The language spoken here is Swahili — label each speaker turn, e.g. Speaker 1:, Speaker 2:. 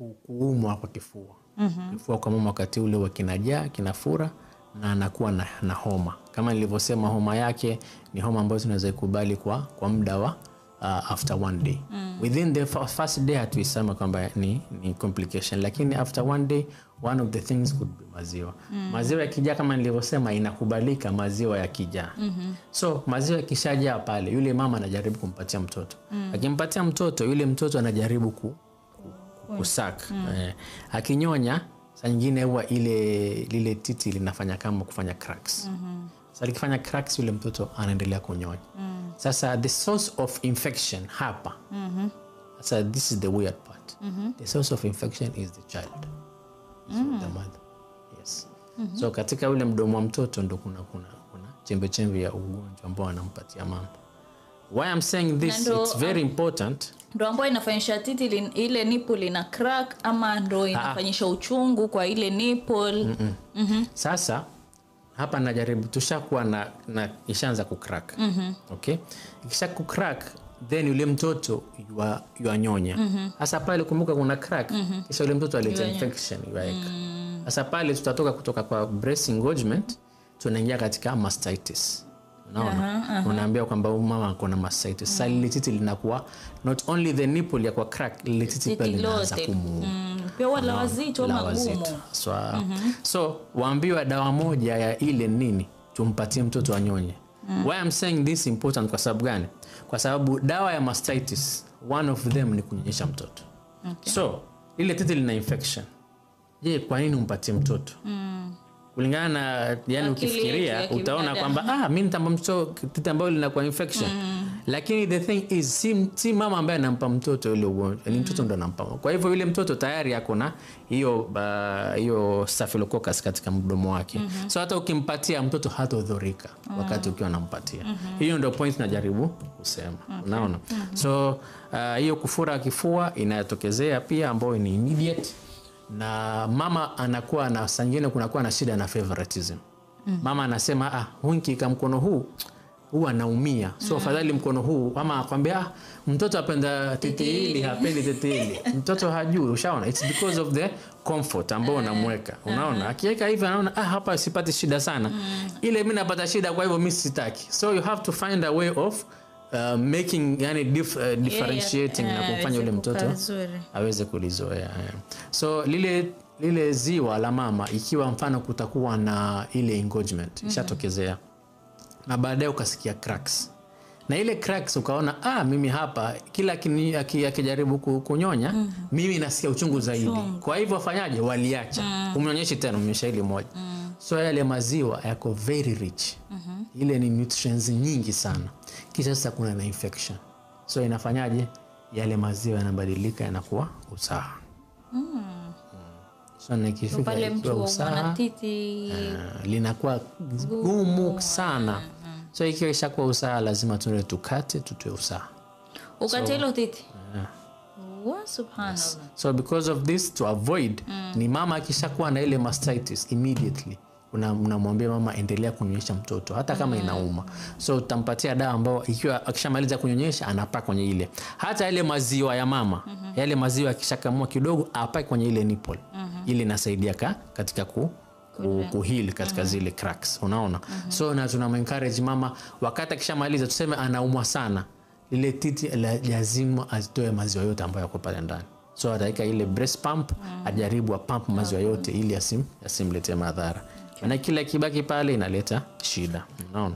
Speaker 1: kuumwa kwa kifua. Kifua kwa mama wakati ule wa kinajaa, kinafura na anakuwa na homa. Kama nilivyosema, homa yake ni homa ambayo tunaweza ikubali kwa muda wa after 1 day. Within the first day hatuisema kwamba ni complication, lakini after 1 day one of the things could be maziwa. Maziwa yakijaa kama nilivyosema inakubalika maziwa yakijaa. So maziwa yakishajaa pale, yule mama anajaribu kumpatia mtoto. Akimpatia mtoto, yule mtoto anajaribu kusak. Akinyonya, saa nyingine huwa lile titi linafanya kama kufanya cracks. Sasa likifanya cracks, yule mtoto anaendelea kunyonya. Sasa the source of infection hapa. So this is the weird part. The source of infection is the child. So the mother. Yes. So katika ule mdomo wa mtoto ndo kuna chembe ya ugonjwa ambao anampatia mama. Why I'm saying this, it's very important.
Speaker 2: Ndo ambayo inafanyisha titi ile nipple ina crack, ama ndo inafanyisha uchungu kwa ile nipple?
Speaker 1: Sasa hapa najaribu, tushakuwa na ishaanza kucrack. Okay? Ikisha kucrack, then yule mtoto yuanyonya. Sasa pale kumbuka kuna crack, kisha yule mtoto aleta infection yuaeka. Sasa pale kutoka kwa breast engorgement tunaingia katika mastitis. Unaona? Unaambia kwamba mama ako na mastitis. Sasa lile titi linakuwa not only the nipple ya kwa crack, lile titi pale linaanza kumu.
Speaker 2: Pia wala wazito magumu.
Speaker 1: So waambiwa dawa moja ya ile nini tumpatie mtoto anyonye. Why I'm saying this important kwa sababu gani? Kwa sababu dawa ya mastitis, one of them ni kunyonyesha mtoto. So ile titi lina infection. Je, kwa nini umpatie mtoto? Kulingana na yani ukifikiria utaona kwamba mimi nitampa mtoto titi ambayo linakuwa infection. Lakini the thing is si mama ambaye anampa mtoto ile ugonjwa, ni mtoto ndo anampa. Kwa hivyo yule mtoto tayari yako na hiyo staphylococcus katika mdomo wake. So hata ukimpatia mtoto hatodhurika wakati ukiwa unampatia. Hiyo ndio point najaribu kusema. Unaona? So hiyo kufura kifua inatokezea pia ambayo ni immediate, na mama anakuwa na sangine kunakuwa na shida na favoritism. Mama anasema hunkika mkono huu anaumia, so afadhali mkono huu, ama akwambia mtoto apenda titi hili, hapendi titi hili. Mtoto hajui, ushaona, it's because of the comfort ambao unamweka. Unaona, akiweka hivi anaona hapa sipati shida sana, ile mimi napata shida, kwa hivyo mimi sitaki. So you have to find a way of making yani differentiating na kumfanya yule mtoto aweze kulizoea. So lile ziwa la mama, ikiwa mfano kutakuwa na ile engorgement ishatokezea, na baadaye ukasikia cracks, na ile cracks ukaona mimi hapa kila akijaribu kunyonya mimi nasikia uchungu zaidi. Kwa hivyo wafanyaje? Waliacha. Umnyonyeshi tena, umnyonyesha ile moja. So yale maziwa yako very rich. Ile ni nutrients nyingi sana. Kisha sasa kuna na infection. So inafanyaje? Yale maziwa yanabadilika yanakuwa usaha. So nikifika ikiwa usaha linakuwa gumu sana. So ikiwa ishakuwa usaha lazima tukate tutoe usaha.
Speaker 2: Ukate hilo titi? Subhanallah. Yes.
Speaker 1: So because of this, to avoid ni mama akishakuwa na ile mastitis immediately unamwambia mama endelea kunyonyesha mtoto hata kama inauma. So utampatia dawa ambayo ikiwa akishamaliza kunyonyesha anapaka kwenye ile. Hata ile maziwa ya mama, yale maziwa akishakamua kidogo apake kwenye ile nipple. Ile inasaidia katika kuheal katika zile cracks. Unaona? So na tunamencourage mama wakati akishamaliza, tuseme anaumwa sana, ile titi lazima azitoe maziwa yote ambayo yako pale ndani. So ataika ile breast pump, ajaribu pump maziwa yote ili asimlete madhara. Na kila kibaki pale inaleta shida. Unaona?